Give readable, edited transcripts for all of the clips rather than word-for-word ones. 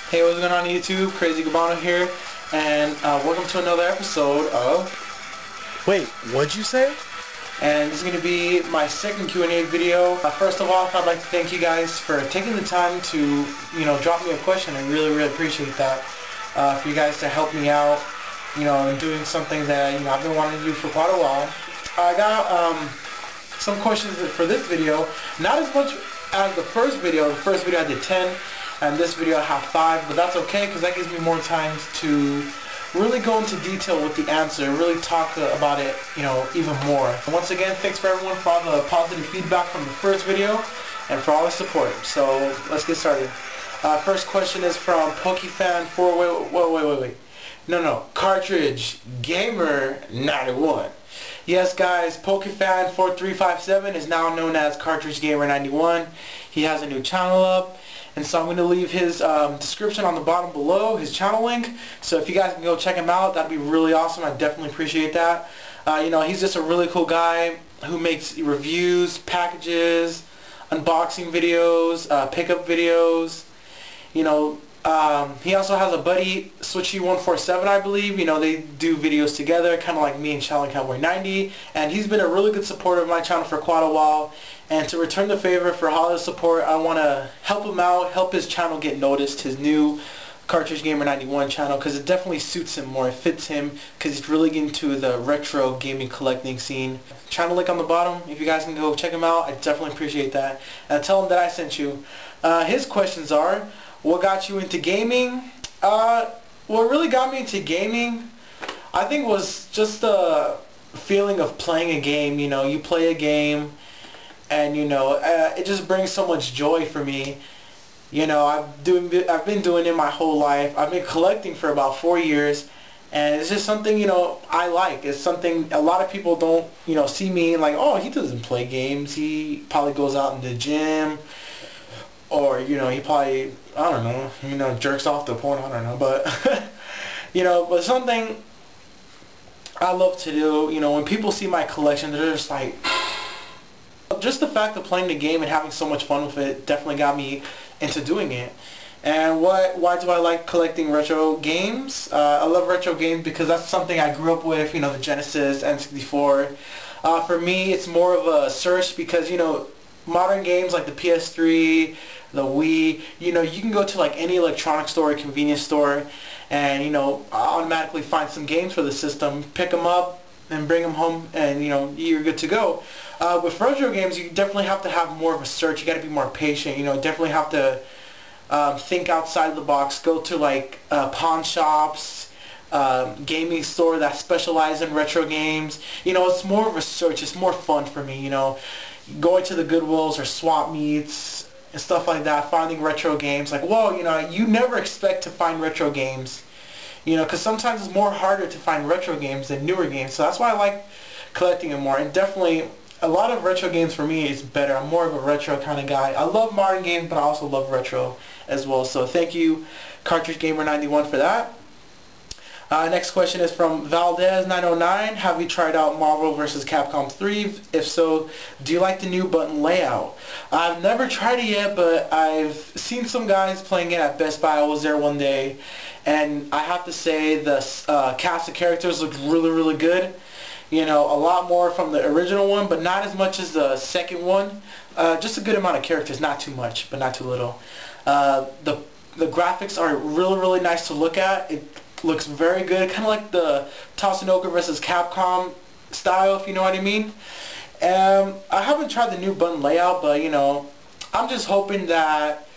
Hey, what's going on YouTube? Crazy Gabano here, and welcome to another episode of... Wait, what'd you say? And this is going to be my second Q&A video. First of all, I'd like to thank you guys for taking the time to, drop me a question. I really appreciate that. For you guys to help me out, in doing something that, I've been wanting to do for quite a while. I got some questions for this video. Not as much as the first video. The first video I did 10. And this video I have 5, but that's okay because that gives me more time to really go into detail with the answer, really talk about it, even more. And once again, thanks for everyone for all the positive feedback from the first video and for all the support. So let's get started. First question is from PokeFan4. Wait. No. Cartridge Gamer 91. Yes, guys, PokeFan4357 is now known as Cartridge Gamer 91. He has a new channel up. And so I'm going to leave his description on the bottom below, his channel link. So if you guys can go check him out, that'd be really awesome. I definitely appreciate that. He's just a really cool guy who makes reviews, packages, unboxing videos, pickup videos. He also has a buddy, Switchy147, I believe. They do videos together, kind of like me and Shaolin Cowboy 90. And he's been a really good supporter of my channel for quite a while. And to return the favor for all his support, I want to help him out, help his channel get noticed, his new Cartridge Gamer 91 channel, because it definitely suits him more. It fits him because he's really into the retro gaming collecting scene. Channel link on the bottom. If you guys can go check him out, I definitely appreciate that. And tell him that I sent you. His questions are, what got you into gaming? What really got me into gaming, I think, was just the feeling of playing a game. You play a game, and it just brings so much joy for me. I've been doing it my whole life. I've been collecting for about 4 years, and it's just something I like. It's something a lot of people don't see me like, oh, he doesn't play games. He probably goes out in the gym, or he probably, I don't know, jerks off to porn. I don't know, but but something I love to do. When people see my collection, they're just like. Just the fact of playing the game and having so much fun with it definitely got me into doing it. And why do I like collecting retro games? I love retro games because that's something I grew up with, the Genesis, N64. For me, it's more of a search because, modern games like the PS3, the Wii, you can go to like any electronics store or convenience store and, automatically find some games for the system, pick them up, and bring them home, and you're good to go. With retro games, you definitely have to have more of a search. You got to be more patient. Definitely have to think outside the box. Go to like pawn shops, gaming store that specialize in retro games. It's more of a search. It's more fun for me. Going to the Goodwills or swap meets and stuff like that, finding retro games. Like, whoa, you never expect to find retro games. Because sometimes it's more harder to find retro games than newer games. So that's why I like collecting them more. And definitely, a lot of retro games for me is better. I'm more of a retro kind of guy. I love modern games, but I also love retro as well. So thank you, Cartridge Gamer 91, for that. Next question is from Valdez909. Have you tried out Marvel vs. Capcom 3? If so, do you like the new button layout? I've never tried it yet, but I've seen some guys playing it at Best Buy. I was there one day, and I have to say the cast of characters looked really good. A lot more from the original one, but not as much as the second one. Just a good amount of characters, not too much, but not too little. The graphics are really nice to look at. It looks very good, kind of like the Tatsunoko vs. Capcom style, if you know what I mean. I haven't tried the new button layout, but I'm just hoping that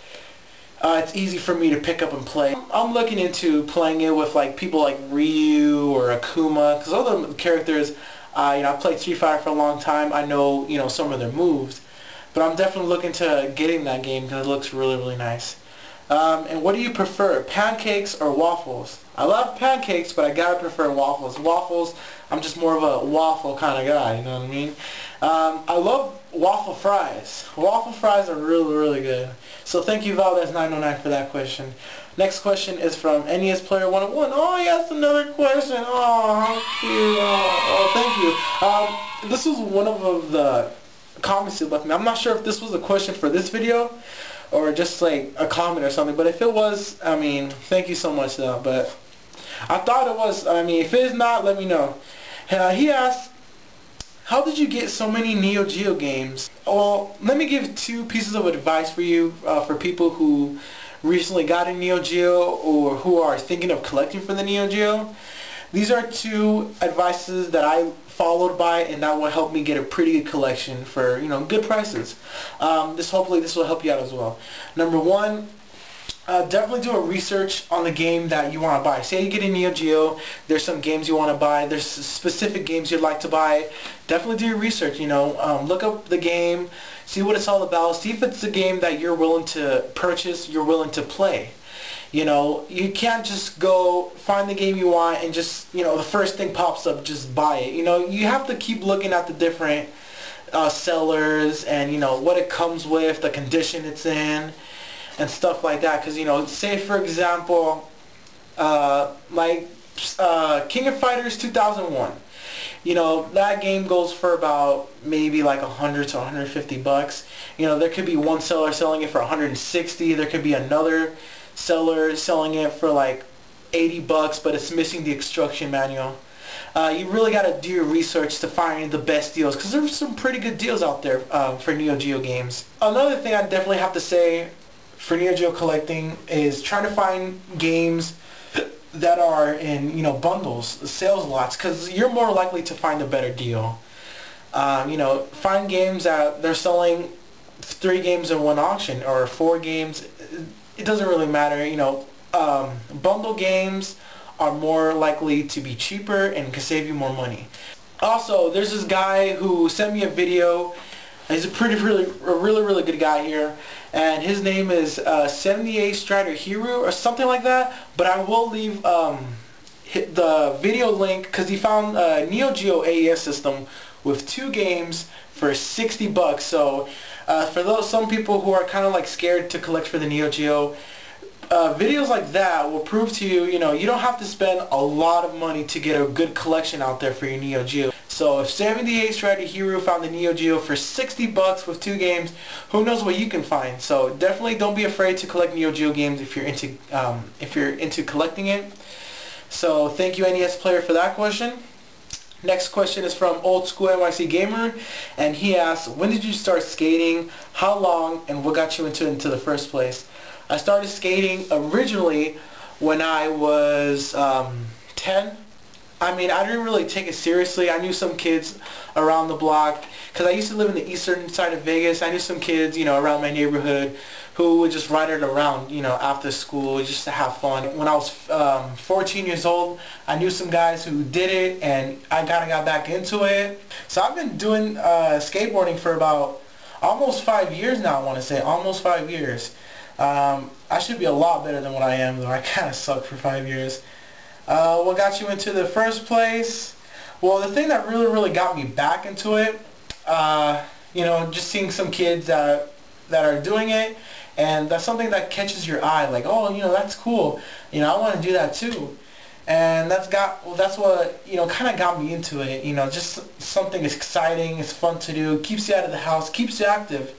it's easy for me to pick up and play. I'm looking into playing it with like people like Ryu or Akuma, because all the characters, I've played Street Fighter for a long time. I know some of their moves, but I'm definitely looking to getting that game because it looks really nice. And what do you prefer, pancakes or waffles? I love pancakes, but I gotta prefer waffles. Waffles, I'm just more of a waffle kind of guy, you know what I mean? I love waffle fries. Waffle fries are really good. So thank you, Valdez909, for that question. Next question is from NES Player 101. Oh, yes, another question. Oh, how cute. Oh, thank you. This was one of the comments you left me. I'm not sure if this was a question for this video, or just like a comment or something. But if it was, I mean, thank you so much though. But I thought it was. I mean, if it's not, let me know. He asked, how did you get so many Neo Geo games? Well, let me give two pieces of advice for you, for people who recently got a Neo Geo or who are thinking of collecting for the Neo Geo. These are two advices that I followed by, and that will help me get a pretty good collection for, you know, good prices. Hopefully this will help you out as well. Number one, definitely do a research on the game that you want to buy. Say you get a Neo Geo, there's some games you want to buy, there's specific games you'd like to buy. Definitely do your research, you know, look up the game, see what it's all about, see if it's a game that you're willing to purchase, you're willing to play. You know, you can't just go find the game you want and just, you know, the first thing pops up, just buy it. You know, you have to keep looking at the different sellers and, you know, what it comes with, the condition it's in, and stuff like that. Because, you know, say for example, like King of Fighters 2001. You know, that game goes for about maybe like 100 to 150 bucks. You know, there could be one seller selling it for 160. There could be another seller selling it for like 80 bucks, but it's missing the instruction manual. You really got to do your research to find the best deals, because there's some pretty good deals out there for Neo Geo games. Another thing I definitely have to say for Neo Geo collecting is trying to find games that are in, you know, bundles, sales lots, because you're more likely to find a better deal. You know, find games that they're selling 3 games in one auction or 4 games. It doesn't really matter, you know. Bundle games are more likely to be cheaper and can save you more money. Also, there's this guy who sent me a video. He's a really good guy here, and his name is 78 Strider Hero or something like that. But I will leave the video link, because he found a Neo Geo AES system with 2 games for 60 bucks. So for some people who are kind of like scared to collect for the Neo Geo, videos like that will prove to you, you know, you don't have to spend a lot of money to get a good collection out there for your Neo Geo. So if 78 Strider Hero found the Neo Geo for 60 bucks with 2 games, who knows what you can find. So definitely don't be afraid to collect Neo Geo games if you're into collecting it. So thank you, NES player, for that question. Next question is from OldschoolNYCgamer, and he asks, when did you start skating, how long, and what got you into the first place? I started skating originally when I was 10. I mean, I didn't really take it seriously. I knew some kids around the block, because I used to live in the eastern side of Vegas. I knew some kids, you know, around my neighborhood who would just ride it around, you know, after school just to have fun. When I was 14 years old, I knew some guys who did it, and I kind of got back into it. So I've been doing skateboarding for about almost 5 years now, I want to say. Almost 5 years. I should be a lot better than what I am, though. I kind of sucked for 5 years. What got you into the first place? Well, the thing that really got me back into it, you know, just seeing some kids that are doing it, and that's something that catches your eye, like, oh, you know, that's cool, you know, I want to do that too. And that's what, you know, kind of got me into it. You know, just something exciting, it's fun to do, keeps you out of the house, keeps you active.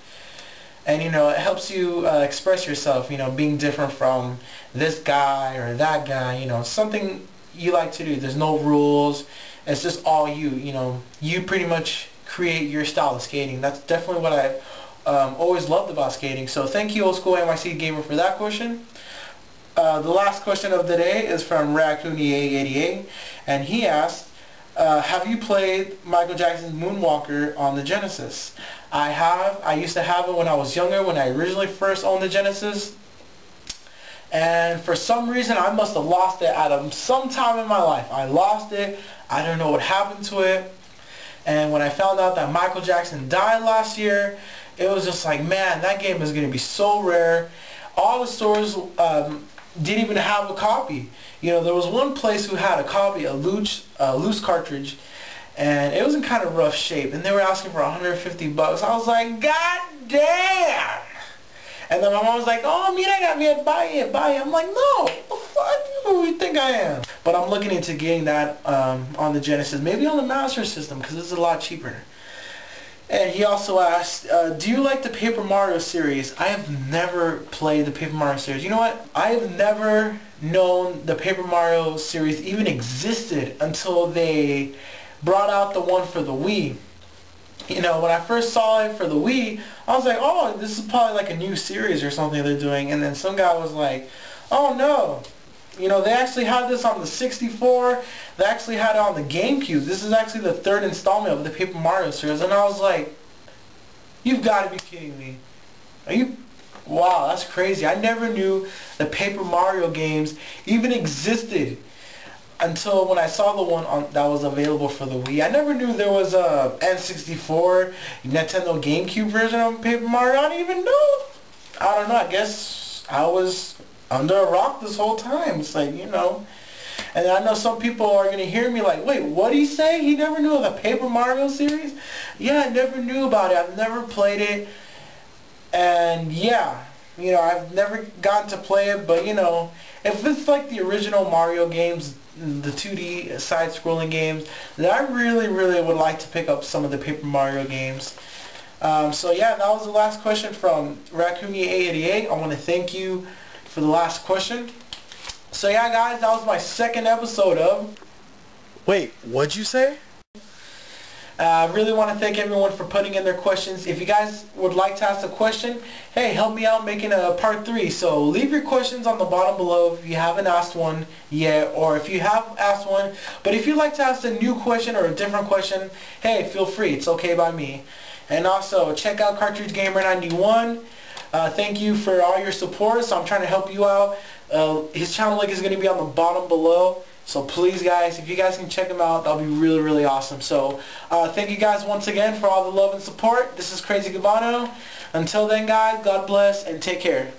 And, you know, it helps you express yourself, you know, being different from this guy or that guy, you know, something you like to do. There's no rules. It's just all you, you know. You pretty much create your style of skating. That's definitely what I've always loved about skating. So thank you, OldschoolNYCgamer, for that question. The last question of the day is from RaccoonEA88, and he asked, have you played Michael Jackson's Moonwalker on the Genesis? I have. I used to have it when I was younger, when I originally first owned the Genesis. And for some reason, I must have lost it at some time in my life. I lost it. I don't know what happened to it. And when I found out that Michael Jackson died last year, it was just like, man, that game is going to be so rare. All the stores didn't even have a copy. You know, there was one place who had a copy, a loose cartridge, and it was in kind of rough shape, and they were asking for 150 bucks. I was like, God damn! And then my mom was like, oh, mira, buy it. I'm like, no, what the fuck? Who do you think I am? But I'm looking into getting that on the Genesis, maybe on the Master System, because it's a lot cheaper. And he also asked, do you like the Paper Mario series? I have never played the Paper Mario series. You know what? I have never known the Paper Mario series even existed until they brought out the one for the Wii. You know, when I first saw it for the Wii, I was like, oh, this is probably like a new series or something they're doing. And then some guy was like, oh no, you know, they actually had this on the 64. They actually had it on the GameCube. This is actually the third installment of the Paper Mario series. And I was like, you've got to be kidding me. Are you? Wow, that's crazy. I never knew the Paper Mario games even existed until when I saw the one that was available for the Wii. I never knew there was a N64, Nintendo GameCube version of Paper Mario. I didn't even know. I don't know. I guess I was under a rock this whole time. It's like, you know. And I know some people are going to hear me like, wait, what did he say? He never knew of the Paper Mario series? Yeah, I never knew about it. I've never played it. And yeah, you know, I've never gotten to play it. But, you know, if it's like the original Mario games, the 2D side-scrolling games, then I really, really would like to pick up some of the Paper Mario games. So yeah, that was the last question from Raccoony888. I want to thank you for the last question. So yeah, guys, that was my second episode of... Wait, what'd you say? I really want to thank everyone for putting in their questions. If you guys would like to ask a question, hey, help me out making a part 3. So leave your questions on the bottom below if you haven't asked one yet, or if you have asked one. But if you'd like to ask a new question or a different question, hey, feel free. It's okay by me. And also, check out CartridgeGamer91. Thank you for all your support. So I'm trying to help you out. His channel link is going to be on the bottom below. So please, guys, if you guys can check him out, that'll be really, really awesome. So thank you guys once again for all the love and support. This is Crazy Gabano. Until then, guys, God bless and take care.